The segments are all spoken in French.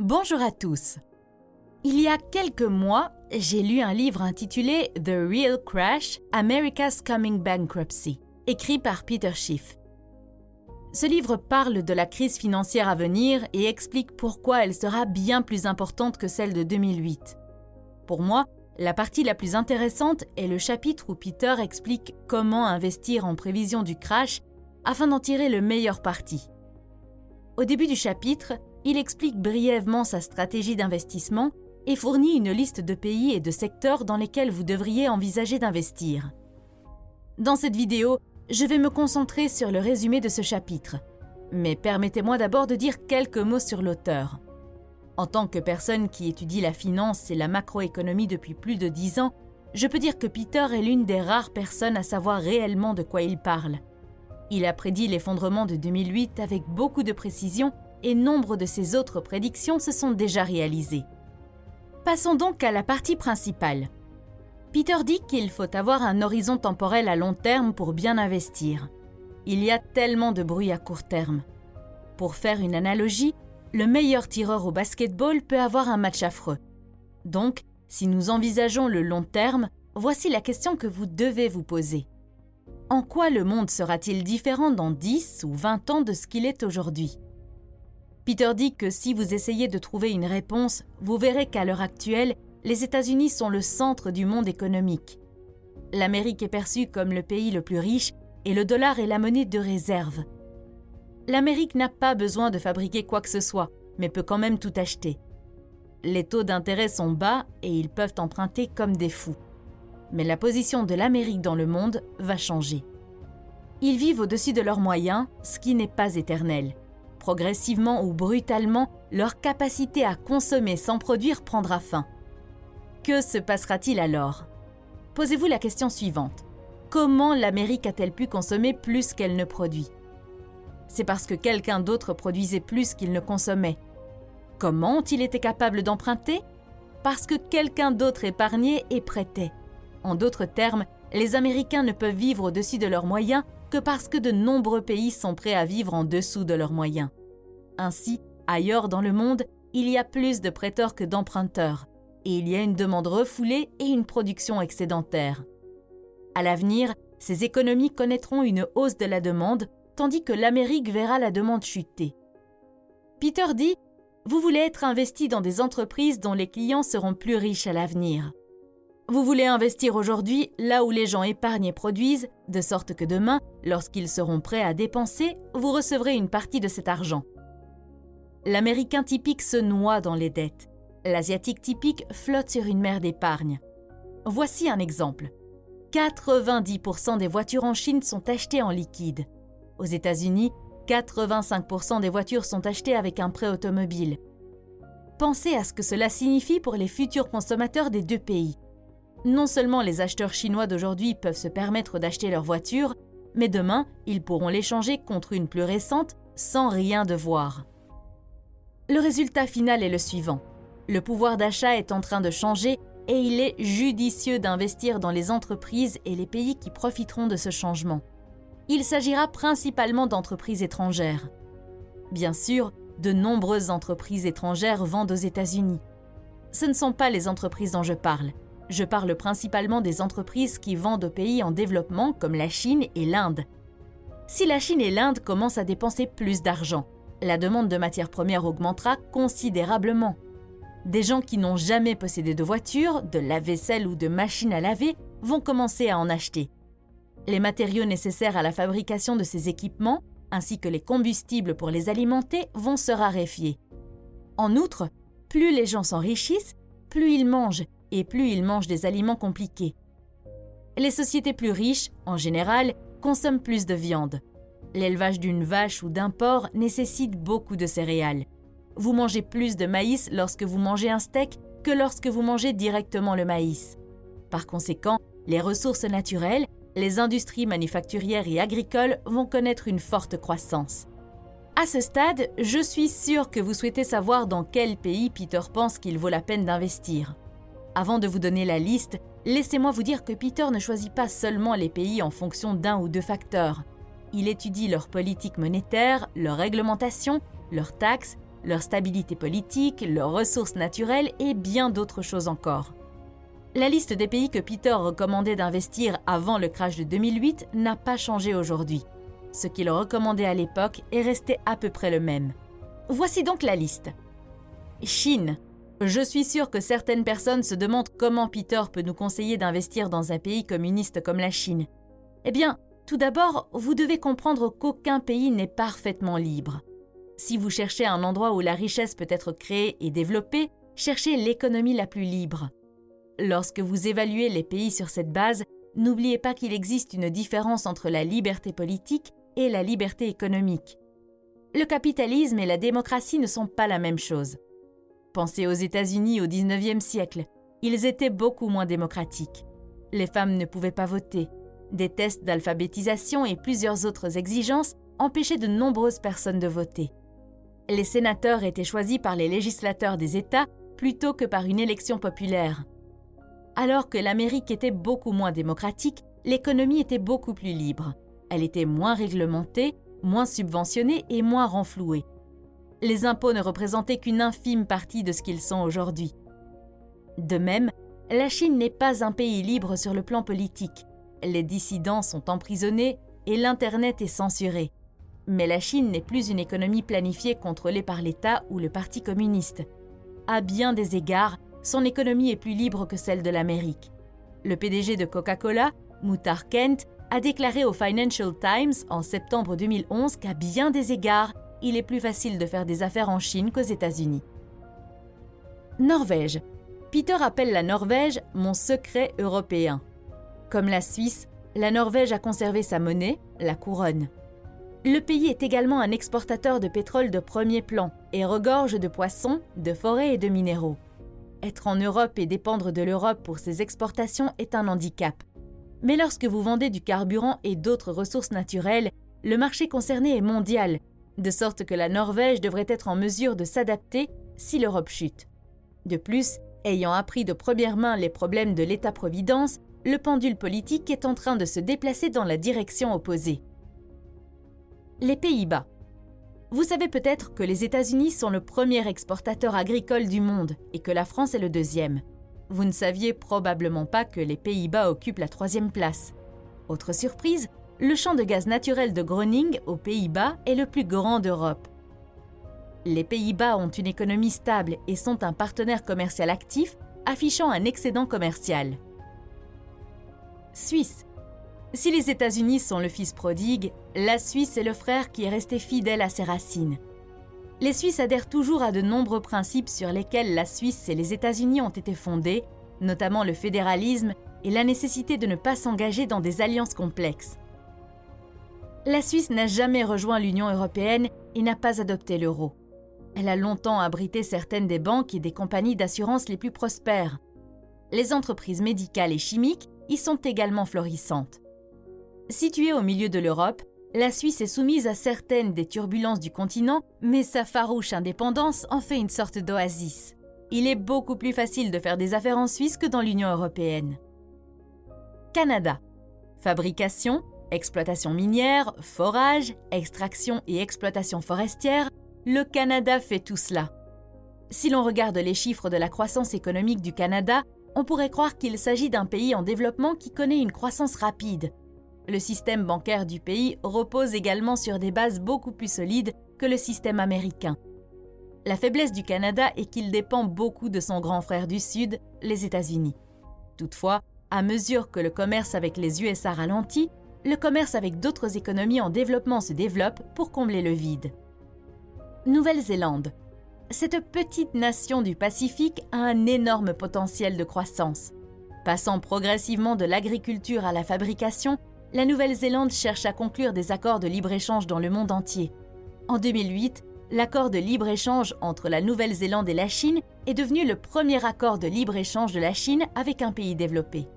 Bonjour à tous. Il y a quelques mois, j'ai lu un livre intitulé The Real Crash: America's Coming Bankruptcy, écrit par Peter Schiff. Ce livre parle de la crise financière à venir et explique pourquoi elle sera bien plus importante que celle de 2008. Pour moi, la partie la plus intéressante est le chapitre où Peter explique comment investir en prévision du crash afin d'en tirer le meilleur parti. Au début du chapitre, il explique brièvement sa stratégie d'investissement et fournit une liste de pays et de secteurs dans lesquels vous devriez envisager d'investir. Dans cette vidéo, je vais me concentrer sur le résumé de ce chapitre, mais permettez-moi d'abord de dire quelques mots sur l'auteur. En tant que personne qui étudie la finance et la macroéconomie depuis plus de 10 ans, je peux dire que Peter est l'une des rares personnes à savoir réellement de quoi il parle. Il a prédit l'effondrement de 2008 avec beaucoup de précision et nombre de ses autres prédictions se sont déjà réalisées. Passons donc à la partie principale. Peter dit qu'il faut avoir un horizon temporel à long terme pour bien investir. Il y a tellement de bruit à court terme. Pour faire une analogie, le meilleur tireur au basketball peut avoir un match affreux. Donc, si nous envisageons le long terme, voici la question que vous devez vous poser. En quoi le monde sera-t-il différent dans 10 ou 20 ans de ce qu'il est aujourd'hui ? Peter dit que si vous essayez de trouver une réponse, vous verrez qu'à l'heure actuelle, les États-Unis sont le centre du monde économique. L'Amérique est perçue comme le pays le plus riche et le dollar est la monnaie de réserve. L'Amérique n'a pas besoin de fabriquer quoi que ce soit, mais peut quand même tout acheter. Les taux d'intérêt sont bas et ils peuvent emprunter comme des fous. Mais la position de l'Amérique dans le monde va changer. Ils vivent au-dessus de leurs moyens, ce qui n'est pas éternel. Progressivement ou brutalement, leur capacité à consommer sans produire prendra fin. Que se passera-t-il alors ? Posez-vous la question suivante. Comment l'Amérique a-t-elle pu consommer plus qu'elle ne produit ? C'est parce que quelqu'un d'autre produisait plus qu'il ne consommait. Comment ont-ils été capables d'emprunter ? Parce que quelqu'un d'autre épargnait et prêtait. En d'autres termes, les Américains ne peuvent vivre au-dessus de leurs moyens que parce que de nombreux pays sont prêts à vivre en dessous de leurs moyens. Ainsi, ailleurs dans le monde, il y a plus de prêteurs que d'emprunteurs, et il y a une demande refoulée et une production excédentaire. À l'avenir, ces économies connaîtront une hausse de la demande, tandis que l'Amérique verra la demande chuter. Peter dit « Vous voulez être investi dans des entreprises dont les clients seront plus riches à l'avenir. Vous voulez investir aujourd'hui là où les gens épargnent et produisent, de sorte que demain, lorsqu'ils seront prêts à dépenser, vous recevrez une partie de cet argent. L'Américain typique se noie dans les dettes. L'Asiatique typique flotte sur une mer d'épargne. Voici un exemple. 90% des voitures en Chine sont achetées en liquide. Aux États-Unis, 85% des voitures sont achetées avec un prêt automobile. Pensez à ce que cela signifie pour les futurs consommateurs des deux pays. Non seulement les acheteurs chinois d'aujourd'hui peuvent se permettre d'acheter leur voiture, mais demain, ils pourront l'échanger contre une plus récente sans rien devoir. Le résultat final est le suivant. Le pouvoir d'achat est en train de changer et il est judicieux d'investir dans les entreprises et les pays qui profiteront de ce changement. Il s'agira principalement d'entreprises étrangères. Bien sûr, de nombreuses entreprises étrangères vendent aux États-Unis. Ce ne sont pas les entreprises dont je parle. Je parle principalement des entreprises qui vendent aux pays en développement comme la Chine et l'Inde. Si la Chine et l'Inde commencent à dépenser plus d'argent, la demande de matières premières augmentera considérablement. Des gens qui n'ont jamais possédé de voiture, de lave-vaisselle ou de machine à laver vont commencer à en acheter. Les matériaux nécessaires à la fabrication de ces équipements, ainsi que les combustibles pour les alimenter, vont se raréfier. En outre, plus les gens s'enrichissent, plus ils mangent, et plus ils mangent des aliments compliqués. Les sociétés plus riches, en général, consomment plus de viande. L'élevage d'une vache ou d'un porc nécessite beaucoup de céréales. Vous mangez plus de maïs lorsque vous mangez un steak que lorsque vous mangez directement le maïs. Par conséquent, les ressources naturelles, les industries manufacturières et agricoles vont connaître une forte croissance. À ce stade, je suis sûre que vous souhaitez savoir dans quel pays Peter pense qu'il vaut la peine d'investir. Avant de vous donner la liste, laissez-moi vous dire que Peter ne choisit pas seulement les pays en fonction d'un ou deux facteurs. Il étudie leur politique monétaire, leur réglementation, leurs taxes leur stabilité politique, leurs ressources naturelles et bien d'autres choses encore. La liste des pays que Peter recommandait d'investir avant le crash de 2008 n'a pas changé aujourd'hui. Ce qu'il recommandait à l'époque est resté à peu près le même. Voici donc la liste. Chine. Je suis sûr que certaines personnes se demandent comment Peter peut nous conseiller d'investir dans un pays communiste comme la Chine. Eh bien, tout d'abord, vous devez comprendre qu'aucun pays n'est parfaitement libre. Si vous cherchez un endroit où la richesse peut être créée et développée, cherchez l'économie la plus libre. Lorsque vous évaluez les pays sur cette base, n'oubliez pas qu'il existe une différence entre la liberté politique et la liberté économique. Le capitalisme et la démocratie ne sont pas la même chose. Pensez aux États-Unis au XIXe siècle. Ils étaient beaucoup moins démocratiques. Les femmes ne pouvaient pas voter. Des tests d'alphabétisation et plusieurs autres exigences empêchaient de nombreuses personnes de voter. Les sénateurs étaient choisis par les législateurs des États plutôt que par une élection populaire. Alors que l'Amérique était beaucoup moins démocratique, l'économie était beaucoup plus libre. Elle était moins réglementée, moins subventionnée et moins renflouée. Les impôts ne représentaient qu'une infime partie de ce qu'ils sont aujourd'hui. De même, la Chine n'est pas un pays libre sur le plan politique. Les dissidents sont emprisonnés et l'Internet est censuré. Mais la Chine n'est plus une économie planifiée contrôlée par l'État ou le Parti communiste. À bien des égards, son économie est plus libre que celle de l'Amérique. Le PDG de Coca-Cola, Muhtar Kent, a déclaré au Financial Times en septembre 2011 qu'à bien des égards, il est plus facile de faire des affaires en Chine qu'aux États-Unis. Norvège. Peter appelle la Norvège « mon secret européen ». Comme la Suisse, la Norvège a conservé sa monnaie, la couronne. Le pays est également un exportateur de pétrole de premier plan et regorge de poissons, de forêts et de minéraux. Être en Europe et dépendre de l'Europe pour ses exportations est un handicap. Mais lorsque vous vendez du carburant et d'autres ressources naturelles, le marché concerné est mondial, de sorte que la Norvège devrait être en mesure de s'adapter si l'Europe chute. De plus, ayant appris de première main les problèmes de l'État-providence, le pendule politique est en train de se déplacer dans la direction opposée. Les Pays-Bas. Vous savez peut-être que les États-Unis sont le premier exportateur agricole du monde et que la France est le deuxième. Vous ne saviez probablement pas que les Pays-Bas occupent la 3e place. Autre surprise, le champ de gaz naturel de Groningen aux Pays-Bas est le plus grand d'Europe. Les Pays-Bas ont une économie stable et sont un partenaire commercial actif, affichant un excédent commercial. Suisse. Si les États-Unis sont le fils prodigue, la Suisse est le frère qui est resté fidèle à ses racines. Les Suisses adhèrent toujours à de nombreux principes sur lesquels la Suisse et les États-Unis ont été fondés, notamment le fédéralisme et la nécessité de ne pas s'engager dans des alliances complexes. La Suisse n'a jamais rejoint l'Union européenne et n'a pas adopté l'euro. Elle a longtemps abrité certaines des banques et des compagnies d'assurance les plus prospères. Les entreprises médicales et chimiques y sont également florissantes. Située au milieu de l'Europe, la Suisse est soumise à certaines des turbulences du continent, mais sa farouche indépendance en fait une sorte d'oasis. Il est beaucoup plus facile de faire des affaires en Suisse que dans l'Union européenne. Canada. Fabrication, exploitation minière, forage, extraction et exploitation forestière, le Canada fait tout cela. Si l'on regarde les chiffres de la croissance économique du Canada, on pourrait croire qu'il s'agit d'un pays en développement qui connaît une croissance rapide. Le système bancaire du pays repose également sur des bases beaucoup plus solides que le système américain. La faiblesse du Canada est qu'il dépend beaucoup de son grand frère du Sud, les États-Unis. Toutefois, à mesure que le commerce avec les USA ralentit, le commerce avec d'autres économies en développement se développe pour combler le vide. Nouvelle-Zélande. Cette petite nation du Pacifique a un énorme potentiel de croissance. Passant progressivement de l'agriculture à la fabrication, la Nouvelle-Zélande cherche à conclure des accords de libre-échange dans le monde entier. En 2008, l'accord de libre-échange entre la Nouvelle-Zélande et la Chine est devenu le premier accord de libre-échange de la Chine avec un pays développé.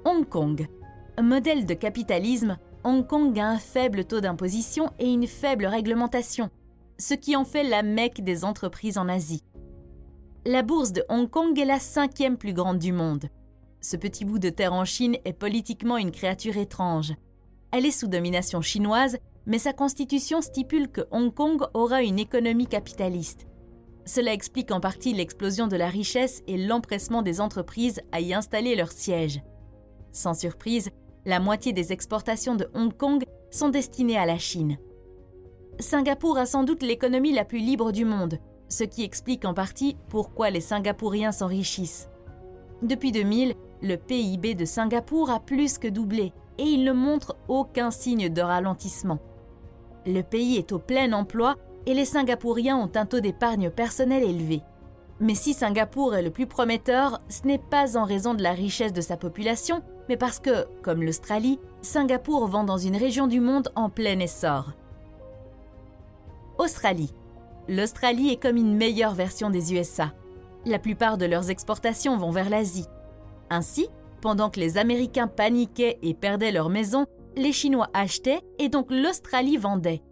Hong Kong. Modèle de capitalisme, Hong Kong a un faible taux d'imposition et une faible réglementation, ce qui en fait la Mecque des entreprises en Asie. La bourse de Hong Kong est la 5e plus grande du monde. Ce petit bout de terre en Chine est politiquement une créature étrange. Elle est sous domination chinoise mais sa constitution stipule que Hong Kong aura une économie capitaliste. Cela explique en partie l'explosion de la richesse et l'empressement des entreprises à y installer leur siège. Sans surprise, la moitié des exportations de Hong Kong sont destinées à la Chine. Singapour a sans doute l'économie la plus libre du monde, ce qui explique en partie pourquoi les Singapouriens s'enrichissent. Depuis 2000, le PIB de Singapour a plus que doublé et il ne montre aucun signe de ralentissement. Le pays est au plein emploi et les Singapouriens ont un taux d'épargne personnelle élevé. Mais si Singapour est le plus prometteur, ce n'est pas en raison de la richesse de sa population, mais parce que, comme l'Australie, Singapour vend dans une région du monde en plein essor. Australie. L'Australie est comme une meilleure version des USA. La plupart de leurs exportations vont vers l'Asie. Ainsi, pendant que les Américains paniquaient et perdaient leurs maisons, les Chinois achetaient et donc l'Australie vendait.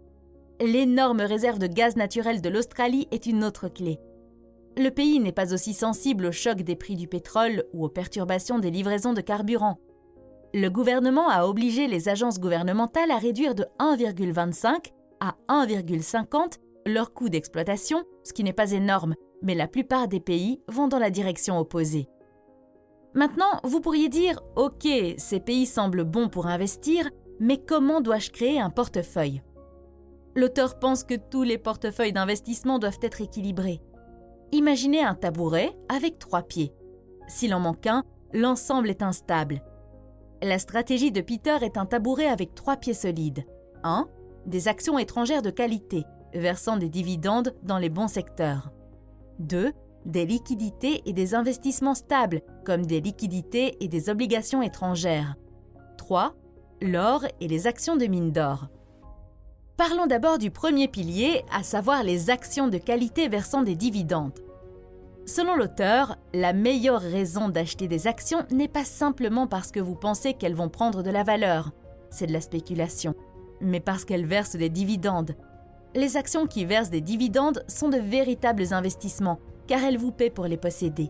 L'énorme réserve de gaz naturel de l'Australie est une autre clé. Le pays n'est pas aussi sensible au choc des prix du pétrole ou aux perturbations des livraisons de carburant. Le gouvernement a obligé les agences gouvernementales à réduire de 1,25 à 1,50 leur coût d'exploitation, ce qui n'est pas énorme, mais la plupart des pays vont dans la direction opposée. Maintenant, vous pourriez dire « Ok, ces pays semblent bons pour investir, mais comment dois-je créer un portefeuille ?» L'auteur pense que tous les portefeuilles d'investissement doivent être équilibrés. Imaginez un tabouret avec 3 pieds. S'il en manque un, l'ensemble est instable. La stratégie de Peter est un tabouret avec 3 pieds solides. 1. Des actions étrangères de qualité, versant des dividendes dans les bons secteurs. 2. Des liquidités et des investissements stables, comme des liquidités et des obligations étrangères. 3. L'or et les actions de mine d'or. Parlons d'abord du premier pilier, à savoir les actions de qualité versant des dividendes. Selon l'auteur, la meilleure raison d'acheter des actions n'est pas simplement parce que vous pensez qu'elles vont prendre de la valeur, c'est de la spéculation, mais parce qu'elles versent des dividendes. Les actions qui versent des dividendes sont de véritables investissements, car elles vous paient pour les posséder.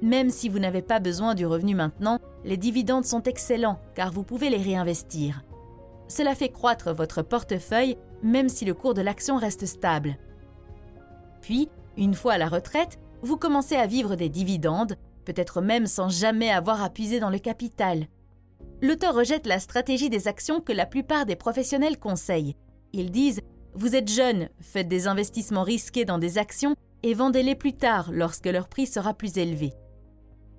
Même si vous n'avez pas besoin du revenu maintenant, les dividendes sont excellents, car vous pouvez les réinvestir. Cela fait croître votre portefeuille, même si le cours de l'action reste stable. Puis, une fois à la retraite, vous commencez à vivre des dividendes, peut-être même sans jamais avoir à puiser dans le capital. L'auteur rejette la stratégie des actions que la plupart des professionnels conseillent. Ils disent « Vous êtes jeune, faites des investissements risqués dans des actions et vendez-les plus tard lorsque leur prix sera plus élevé. »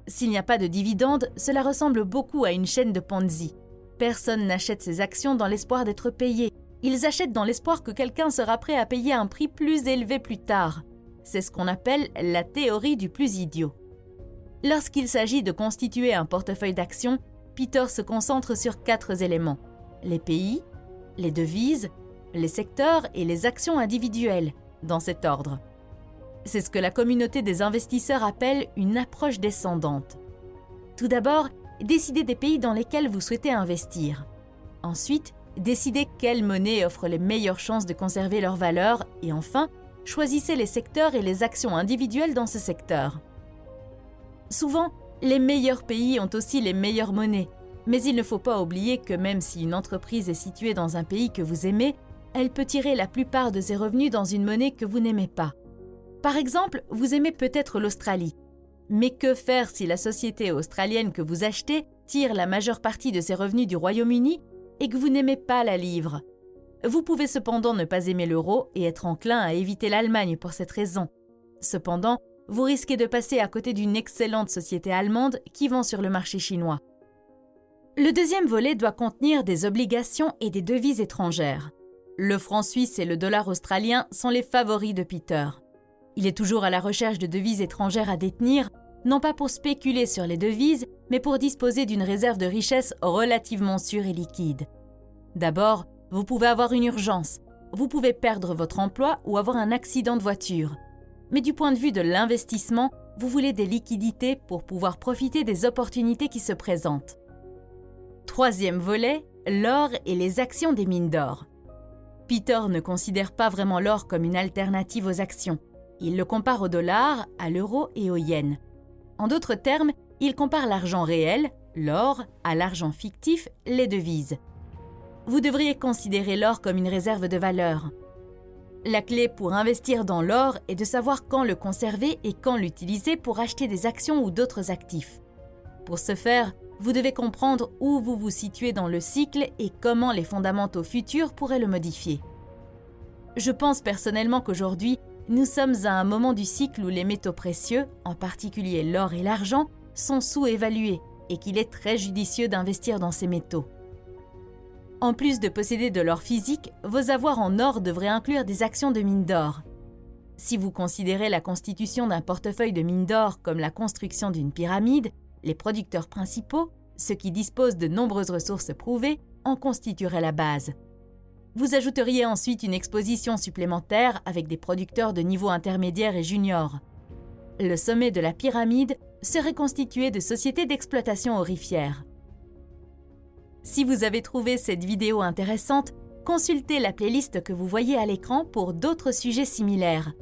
S'il n'y a pas de dividendes, cela ressemble beaucoup à une chaîne de Ponzi. Personne n'achète ces actions dans l'espoir d'être payé. Ils achètent dans l'espoir que quelqu'un sera prêt à payer un prix plus élevé plus tard. C'est ce qu'on appelle la théorie du plus idiot. Lorsqu'il s'agit de constituer un portefeuille d'actions, Peter se concentre sur 4 éléments: les pays, les devises, les secteurs et les actions individuelles, dans cet ordre. C'est ce que la communauté des investisseurs appelle une approche descendante. Tout d'abord, décidez des pays dans lesquels vous souhaitez investir. Ensuite, décidez quelle monnaie offre les meilleures chances de conserver leur valeur et enfin, choisissez les secteurs et les actions individuelles dans ce secteur. Souvent, les meilleurs pays ont aussi les meilleures monnaies, mais il ne faut pas oublier que même si une entreprise est située dans un pays que vous aimez, elle peut tirer la plupart de ses revenus dans une monnaie que vous n'aimez pas. Par exemple, vous aimez peut-être l'Australie. Mais que faire si la société australienne que vous achetez tire la majeure partie de ses revenus du Royaume-Uni et que vous n'aimez pas la livre? Vous pouvez cependant ne pas aimer l'euro et être enclin à éviter l'Allemagne pour cette raison. Cependant, vous risquez de passer à côté d'une excellente société allemande qui vend sur le marché chinois. Le deuxième volet doit contenir des obligations et des devises étrangères. Le franc suisse et le dollar australien sont les favoris de Peter. Il est toujours à la recherche de devises étrangères à détenir, non pas pour spéculer sur les devises, mais pour disposer d'une réserve de richesse relativement sûre et liquide. D'abord, vous pouvez avoir une urgence, vous pouvez perdre votre emploi ou avoir un accident de voiture. Mais du point de vue de l'investissement, vous voulez des liquidités pour pouvoir profiter des opportunités qui se présentent. Troisième volet, l'or et les actions des mines d'or. Peter ne considère pas vraiment l'or comme une alternative aux actions. Il le compare au dollar, à l'euro et au yen. En d'autres termes, il compare l'argent réel, l'or, à l'argent fictif, les devises. vous devriez considérer l'or comme une réserve de valeur. La clé pour investir dans l'or est de savoir quand le conserver et quand l'utiliser pour acheter des actions ou d'autres actifs. Pour ce faire, vous devez comprendre où vous vous situez dans le cycle et comment les fondamentaux futurs pourraient le modifier. Je pense personnellement qu'aujourd'hui, nous sommes à un moment du cycle où les métaux précieux, en particulier l'or et l'argent, sont sous-évalués et qu'il est très judicieux d'investir dans ces métaux. En plus de posséder de l'or physique, vos avoirs en or devraient inclure des actions de mines d'or. Si vous considérez la constitution d'un portefeuille de mines d'or comme la construction d'une pyramide, les producteurs principaux, ceux qui disposent de nombreuses ressources prouvées, en constitueraient la base. Vous ajouteriez ensuite une exposition supplémentaire avec des producteurs de niveau intermédiaire et junior. Le sommet de la pyramide serait constitué de sociétés d'exploitation aurifères. Si vous avez trouvé cette vidéo intéressante, consultez la playlist que vous voyez à l'écran pour d'autres sujets similaires.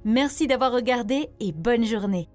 Merci d'avoir regardé et bonne journée!